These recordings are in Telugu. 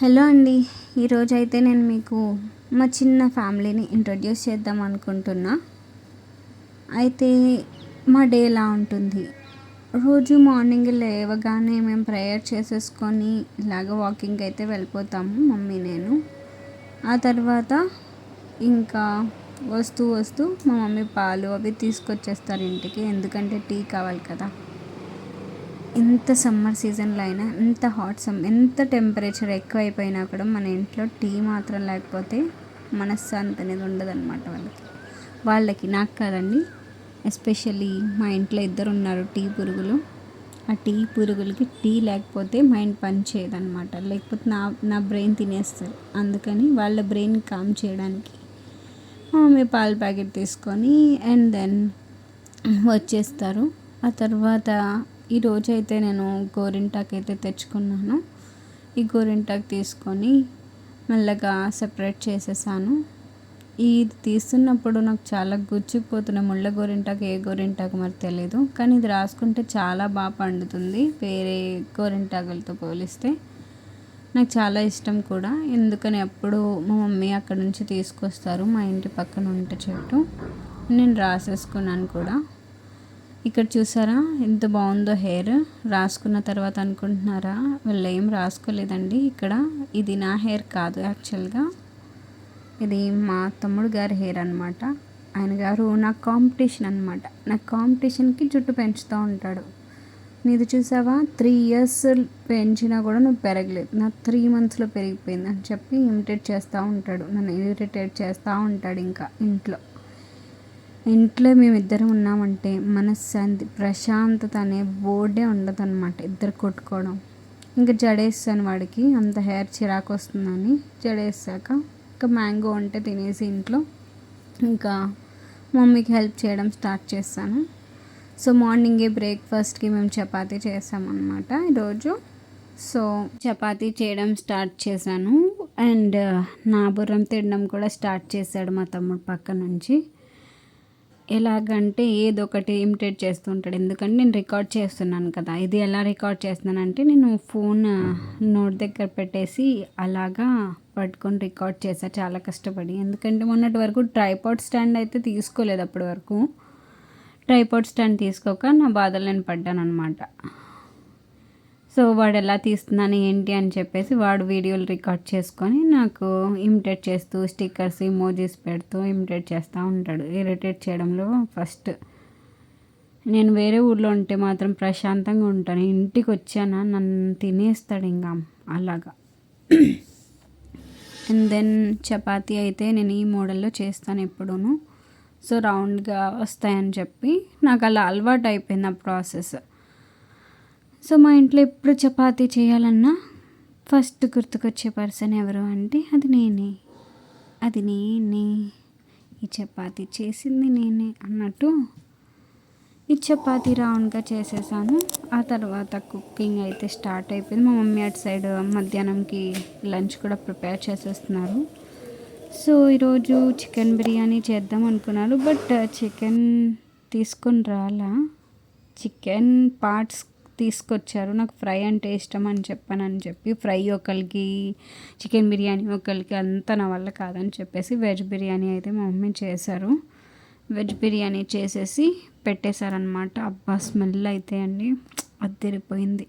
హలో అండి. ఈరోజైతే నేను మీకు మా చిన్న ఫ్యామిలీని ఇంట్రడ్యూస్ చేద్దాం అనుకుంటున్నా. అయితే మా డే ఎలా ఉంటుంది, రోజు మార్నింగ్ లేవగానే మేము ప్రేయర్ చేసేసుకొని ఇలాగ వాకింగ్ అయితే వెళ్ళిపోతాము మమ్మీ నేను. ఆ తర్వాత ఇంకా వస్తూ వస్తూ మా మమ్మీ పాలు అవి తీసుకొచ్చేస్తారు ఇంటికి, ఎందుకంటే టీ కావాలి కదా. ఎంత సమ్మర్ సీజన్లో అయినా, ఎంత టెంపరేచర్ ఎక్కువ అయిపోయినా కూడా మన ఇంట్లో టీ మాత్రం లేకపోతే మనశ్శాంతి అనేది ఉండదన్నమాట వాళ్ళకి నాకు కాదండి. ఎస్పెషల్లీ మా ఇంట్లో ఇద్దరు ఉన్నారు టీ పురుగులు. ఆ టీ పురుగులకి టీ లేకపోతే మైండ్ పని చేయదన్నమాట, లేకపోతే నా బ్రెయిన్ తినేస్తారు. అందుకని వాళ్ళ బ్రెయిన్ కామ్ చేయడానికి మా మమ్మీ పాల ప్యాకెట్ తీసుకొని అండ్ దెన్ వచ్చేస్తారు. ఆ తర్వాత ఈరోజు అయితే నేను గోరింటాకు అయితే తెచ్చుకున్నాను. ఈ గోరింటాకు తీసుకొని మెల్లగా సెపరేట్ చేసేసాను. ఇది తీస్తున్నప్పుడు నాకు చాలా గుచ్చుకుపోతున్న ముళ్ళ గోరింటాకు ఏ గోరింటాకు మరి తెలియదు, కానీ ఇది రాసుకుంటే చాలా బాగా పండుతుంది వేరే గోరింటాకులతో పోలిస్తే. నాకు చాలా ఇష్టం కూడా, ఎందుకని అప్పుడు మా మమ్మీ అక్కడ నుంచి తీసుకొస్తారు, మా ఇంటి పక్కన ఉంటే చెట్టు. నేను రాసేసుకున్నాను కూడా. ఇక్కడ చూసారా ఎంత బాగుందో హెయిర్. రాసుకున్న తర్వాత అనుకుంటున్నారా, వాళ్ళు ఏం రాసుకోలేదండి ఇక్కడ. ఇది నా హెయిర్ కాదు, యాక్చువల్గా ఇది మా తమ్ముడు గారి హెయిర్ అనమాట. ఆయన గారు నాకు కాంపిటీషన్ అనమాట. నాకు కాంపిటీషన్కి జుట్టు పెంచుతూ ఉంటాడు. నీది చూసావా 3 years పెంచినా కూడా నువ్వు పెరగలేదు, నాకు 3 monthsలో పెరిగిపోయింది అని చెప్పి ఇమిటేట్ చేస్తూ ఉంటాడు, నన్ను ఇరిటేట్ చేస్తూ ఉంటాడు. ఇంకా ఇంట్లో మేమిద్దరం ఉన్నామంటే మనశ్శాంతి ప్రశాంతత అనే బోర్డే ఉండదు అనమాట. ఇద్దరు కొట్టుకోవడం. ఇంకా జడేస్తాను వాడికి, అంత హెయిర్ చిరాకు వస్తుందని జడేసాక ఇంకా మ్యాంగో ఉంటే తినేసి ఇంట్లో ఇంకా మమ్మీకి హెల్ప్ చేయడం స్టార్ట్ చేస్తాను. సో మార్నింగే బ్రేక్ఫాస్ట్కి మేము చపాతీ చేసామన్నమాట ఈరోజు. సో చపాతీ చేయడం స్టార్ట్ చేశాను అండ్ నా బుర్రం తినడం కూడా స్టార్ట్ చేశాడు మా తమ్ముడు పక్క నుంచి. ఎలాగంటే ఏదో ఒకటి ఇమిటేట్ చేస్తూ ఉంటాడు, ఎందుకంటే నేను రికార్డ్ చేస్తున్నాను కదా. ఇది ఎలా రికార్డ్ చేస్తున్నానంటే నేను ఫోన్ నోట్ దగ్గర పెట్టేసి అలాగా పట్టుకొని రికార్డ్ చేశాను చాలా కష్టపడి. ఎందుకంటే మొన్నటి వరకు ట్రైపాడ్ స్టాండ్ అయితే తీసుకోలేదు, అప్పటి వరకు ట్రైపాడ్ స్టాండ్ తీసుకోక నా బాధలు నేను పడ్డాను అనమాట. సో వాడు ఎలా తీస్తున్నాను ఏంటి అని చెప్పేసి వాడు వీడియోలు రికార్డ్ చేసుకొని నాకు ఇమిటేట్ చేస్తూ స్టిక్కర్స్ ఇమోజీస్ పెడుతూ ఇమిటేట్ చేస్తూ ఉంటాడు. ఇరిటేట్ చేయడంలో ఫస్ట్. నేను వేరే ఊర్లో ఉంటే మాత్రం ప్రశాంతంగా ఉంటాను, ఇంటికి వచ్చానా నన్ను తినేస్తాడు ఇంకా అలాగా. అండ్ దెన్ చపాతీ అయితే నేను ఈ మోడల్లో చేస్తాను ఎప్పుడూను. సో రౌండ్గా వస్తాయని చెప్పి నాకు అలా అలవాటు అయిపోయింది ఆ ప్రాసెస్. సో మా ఇంట్లో ఎప్పుడు చపాతీ చేయాలన్నా ఫస్ట్ గుర్తుకొచ్చే పర్సన్ ఎవరు అంటే అది నేనే. ఈ చపాతీ చేసింది నేనే అన్నట్టు ఈ చపాతీ రౌండ్గా చేసేసాను. ఆ తర్వాత కుకింగ్ అయితే స్టార్ట్ అయిపోయింది. మా మమ్మీ అటు సైడ్ మధ్యాహ్నంకి లంచ్ కూడా ప్రిపేర్ చేసేస్తున్నారు. సో ఈరోజు చికెన్ బిర్యానీ చేద్దాం అనుకున్నారు, బట్ చికెన్ తీసుకొని రాలా, చికెన్ పార్ట్స్ తీసుకొచ్చారు. నాకు ఫ్రై అంటే ఇష్టం అని చెప్పి ఫ్రై ఒకరికి, చికెన్ బిర్యానీ ఒకరికి అంతా నా వల్ల కాదని చెప్పేసి వెజ్ బిర్యానీ అయితే మా మమ్మీ చేశారు. వెజ్ బిర్యానీ చేసేసి పెట్టేశారనమాట. అబ్బా స్మెల్ అయితే అండి అద్దరిపోయింది.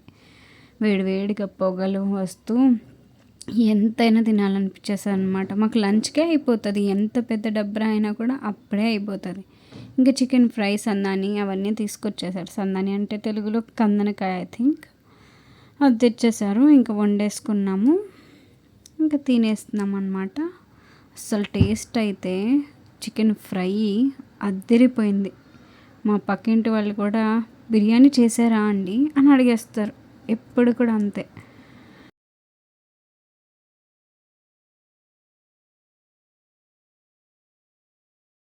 వేడివేడిగా పొగలు వస్తూ ఎంతైనా తినాలనిపించేసారు అనమాట. మాకు లంచ్కే అయిపోతుంది, ఎంత పెద్ద డబ్బా అయినా కూడా అప్పుడే అయిపోతుంది. ఇంకా చికెన్ ఫ్రై సందాని అవన్నీ తీసుకొచ్చేసారు. సందాని అంటే తెలుగులో కందనకాయ ఐ థింక్, అది తెచ్చేసారు. ఇంకా వండేసుకున్నాము, ఇంకా తినేస్తున్నాం అన్నమాట. అసలు టేస్ట్ అయితే చికెన్ ఫ్రై అద్దరిపోయింది. మా పక్కింటి వాళ్ళు కూడా బిర్యానీ చేశారా అండి అని అడిగేస్తారు, ఎప్పుడు కూడా అంతే.